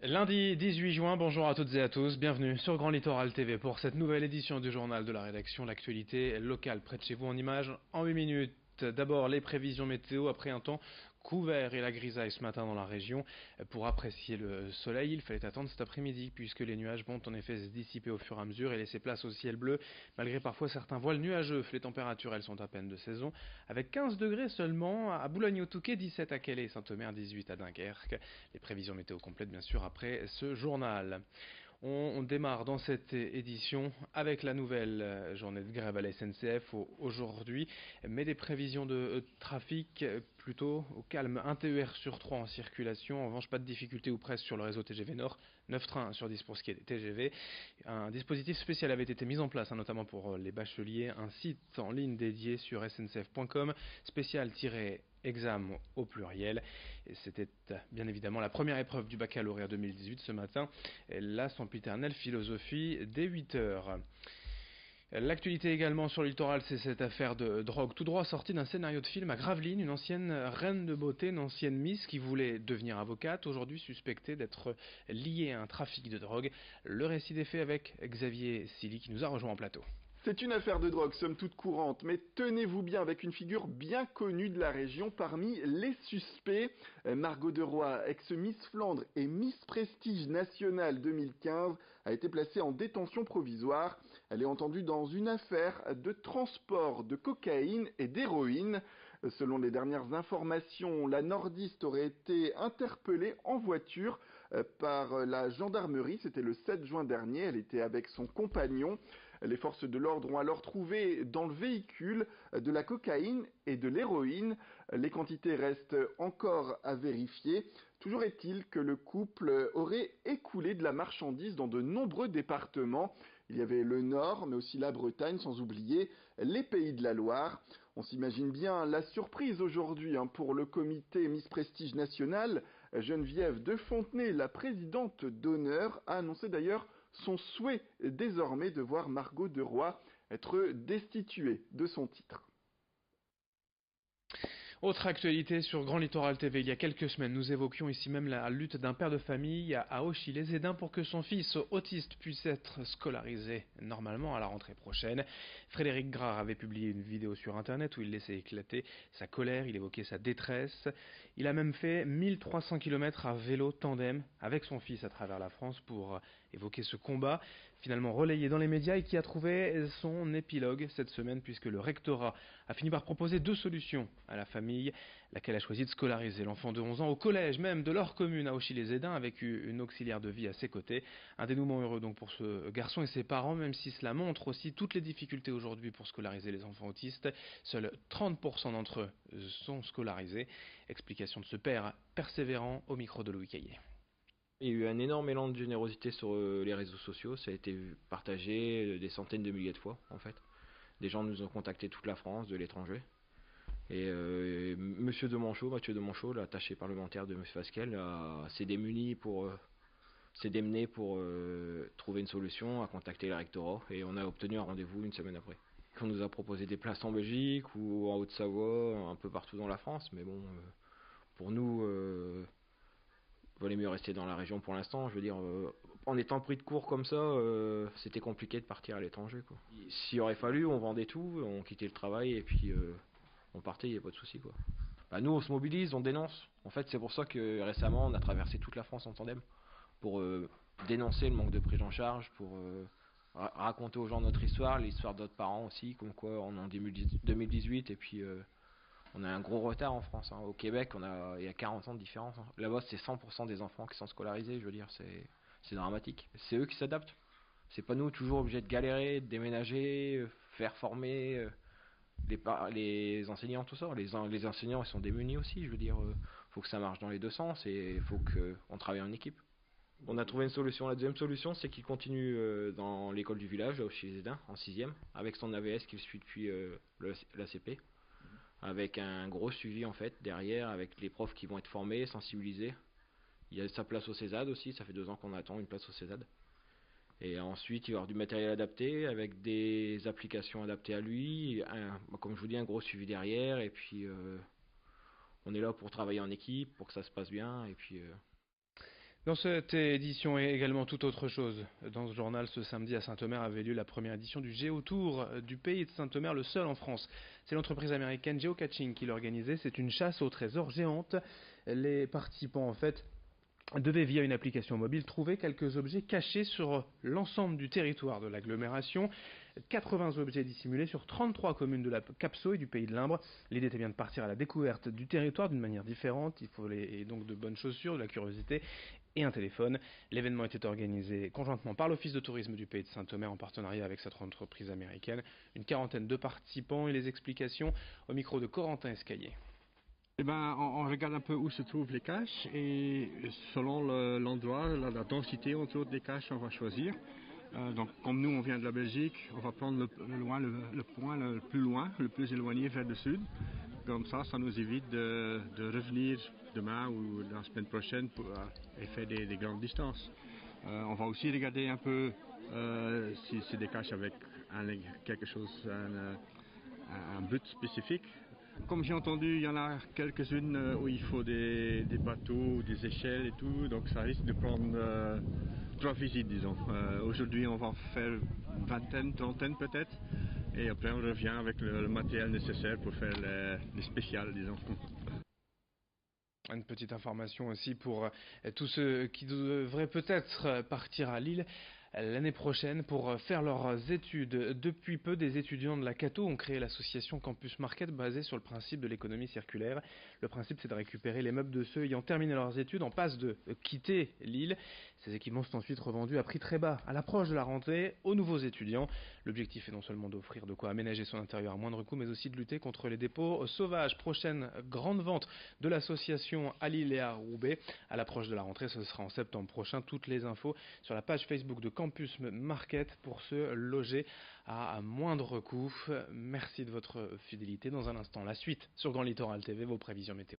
Lundi 18 juin, bonjour à toutes et à tous, bienvenue sur Grand Littoral TV pour cette nouvelle édition du journal de la rédaction, l'actualité locale près de chez vous en images en 8 minutes. D'abord les prévisions météo après un temps couvert et la grisaille ce matin dans la région. Pour apprécier le soleil, il fallait attendre cet après-midi puisque les nuages vont en effet se dissiper au fur et à mesure et laisser place au ciel bleu. Malgré parfois certains voiles nuageux, les températures elles sont à peine de saison avec 15 degrés seulement à Boulogne-au-Touquet, 17 à Calais, Saint-Omer, 18 à Dunkerque. Les prévisions météo complètes bien sûr après ce journal. On démarre dans cette édition avec la nouvelle journée de grève à la SNCF aujourd'hui, mais des prévisions de trafic plutôt au calme. Un TER sur 3 en circulation, en revanche pas de difficulté ou presque sur le réseau TGV Nord, 9 trains sur 10 pour ce qui est des TGV. Un dispositif spécial avait été mis en place, notamment pour les bacheliers, un site en ligne dédié sur sncf.com, spécial-exam au pluriel. Et c'était bien évidemment la première épreuve du baccalauréat 2018 ce matin, la sempiternelle philosophie dès 8 heures. L'actualité également sur le littoral, c'est cette affaire de drogue tout droit sortie d'un scénario de film à Gravelines, une ancienne reine de beauté, une ancienne Miss qui voulait devenir avocate, aujourd'hui suspectée d'être liée à un trafic de drogue. Le récit des faits avec Xavier Silly qui nous a rejoint en plateau. C'est une affaire de drogue, somme toute courante, mais tenez-vous bien avec une figure bien connue de la région parmi les suspects. Margot Deroy, ex-Miss Flandre et Miss Prestige Nationale 2015, a été placée en détention provisoire. Elle est entendue dans une affaire de transport de cocaïne et d'héroïne. Selon les dernières informations, la nordiste aurait été interpellée en voiture par la gendarmerie. C'était le 7 juin dernier. Elle était avec son compagnon. Les forces de l'ordre ont alors trouvé dans le véhicule de la cocaïne et de l'héroïne. Les quantités restent encore à vérifier. Toujours est-il que le couple aurait écoulé de la marchandise dans de nombreux départements. Il y avait le Nord, mais aussi la Bretagne, sans oublier les Pays de la Loire. On s'imagine bien la surprise aujourd'hui pour le comité Miss Prestige National. Geneviève de Fontenay, la présidente d'honneur, a annoncé d'ailleurs son souhait désormais de voir Margot Deroy être destituée de son titre. Autre actualité sur Grand Littoral TV, il y a quelques semaines, nous évoquions ici même la lutte d'un père de famille à Auchy-les-Aidins pour que son fils autiste puisse être scolarisé normalement à la rentrée prochaine. Frédéric Grard avait publié une vidéo sur internet où il laissait éclater sa colère, il évoquait sa détresse. Il a même fait 1300 km à vélo tandem avec son fils à travers la France pour évoquer ce combat, finalement relayé dans les médias et qui a trouvé son épilogue cette semaine puisque le rectorat a fini par proposer deux solutions à la famille, laquelle a choisi de scolariser l'enfant de 11 ans au collège même de leur commune à Auchy-les-Aidins avec une auxiliaire de vie à ses côtés. Un dénouement heureux donc pour ce garçon et ses parents, même si cela montre aussi toutes les difficultés aujourd'hui pour scolariser les enfants autistes. Seuls 30% d'entre eux sont scolarisés. Explication de ce père persévérant au micro de Louis Caillé. Il y a eu un énorme élan de générosité sur les réseaux sociaux, ça a été partagé des centaines de milliers de fois en fait. Des gens nous ont contactés de toute la France, de l'étranger. Et Mathieu Demonchot, l'attaché parlementaire de M. Fasquelle, s'est démuni s'est démené pour trouver une solution, a contacté le rectorat et on a obtenu un rendez-vous une semaine après. On nous a proposé des places en Belgique ou en Haute-Savoie, un peu partout dans la France, mais bon, pour nous, il valait mieux rester dans la région pour l'instant. Je veux dire, en étant pris de court comme ça, c'était compliqué de partir à l'étranger, quoi. S'il aurait fallu, on vendait tout, on quittait le travail et puis on partait, il n'y a pas de souci, quoi. Bah, nous, on se mobilise, on dénonce. En fait, c'est pour ça que récemment, on a traversé toute la France en tandem pour dénoncer le manque de prise en charge, pour raconter aux gens notre histoire, l'histoire d'autres parents aussi, comme quoi on est en 2018 et puis on a un gros retard en France. Au Québec, il y a 40 ans de différence. Là-bas, c'est 100% des enfants qui sont scolarisés. Je veux dire, c'est dramatique. C'est eux qui s'adaptent. C'est pas nous toujours obligés de galérer, de déménager, faire former les enseignants, tout ça. Les enseignants, ils sont démunis aussi. Je veux dire, faut que ça marche dans les deux sens et il faut qu'on travaille en équipe. On a trouvé une solution. La deuxième solution, c'est qu'il continue dans l'école du village, chez les Aidins, en 6e, avec son AVS qu'il suit depuis l'ACP, avec un gros suivi en fait derrière, avec les profs qui vont être formés, sensibilisés. Il y a sa place au CESAD aussi, ça fait 2 ans qu'on attend une place au CESAD. Et ensuite, il va y avoir du matériel adapté, avec des applications adaptées à lui, comme je vous dis, un gros suivi derrière, et puis on est là pour travailler en équipe, pour que ça se passe bien, et puis Dans cette édition et également toute autre chose. Dans ce journal, ce samedi à Saint-Omer avait lieu la première édition du Géotour du pays de Saint-Omer, le seul en France. C'est l'entreprise américaine Geocaching qui l'organisait. C'est une chasse au trésor géante. Les participants, en fait, devaient via une application mobile trouver quelques objets cachés sur l'ensemble du territoire de l'agglomération. 80 objets dissimulés sur 33 communes de la Capso et du pays de l'Imbre. L'idée était bien de partir à la découverte du territoire d'une manière différente. Il fallait donc de bonnes chaussures, de la curiosité et un téléphone. L'événement était organisé conjointement par l'Office de tourisme du pays de Saint-Omer en partenariat avec cette entreprise américaine. Une quarantaine de participants et les explications au micro de Corentin Escalier. Eh ben, on regarde un peu où se trouvent les caches et selon l'endroit, la densité entre autres des caches, on va choisir. Donc comme nous on vient de la Belgique, on va prendre le point le plus éloigné vers le sud. Comme ça nous évite de revenir demain ou la semaine prochaine et faire des grandes distances. On va aussi regarder un peu si c'est des caches avec quelque chose, un but spécifique. Comme j'ai entendu, il y en a quelques-unes où il faut des bateaux, des échelles et tout, donc ça risque de prendre 3 visites, disons. Aujourd'hui, on va en faire une vingtaine, trentaine peut-être, et après on revient avec le matériel nécessaire pour faire les spéciales, disons. Une petite information aussi pour tous ceux qui devraient peut-être partir à Lille l'année prochaine pour faire leurs études. Depuis peu, des étudiants de la Cato ont créé l'association Campus Market basée sur le principe de l'économie circulaire. Le principe, c'est de récupérer les meubles de ceux ayant terminé leurs études en passe de quitter Lille. Ces équipements sont ensuite revendus à prix très bas à l'approche de la rentrée aux nouveaux étudiants. L'objectif est non seulement d'offrir de quoi aménager son intérieur à moindre coût, mais aussi de lutter contre les dépôts sauvages. Prochaine grande vente de l'association à Lille et à Roubaix. À l'approche de la rentrée, ce sera en septembre prochain. Toutes les infos sur la page Facebook de Campus Market pour se loger à moindre coût. Merci de votre fidélité. Dans un instant, la suite sur Grand Littoral TV, vos prévisions météo.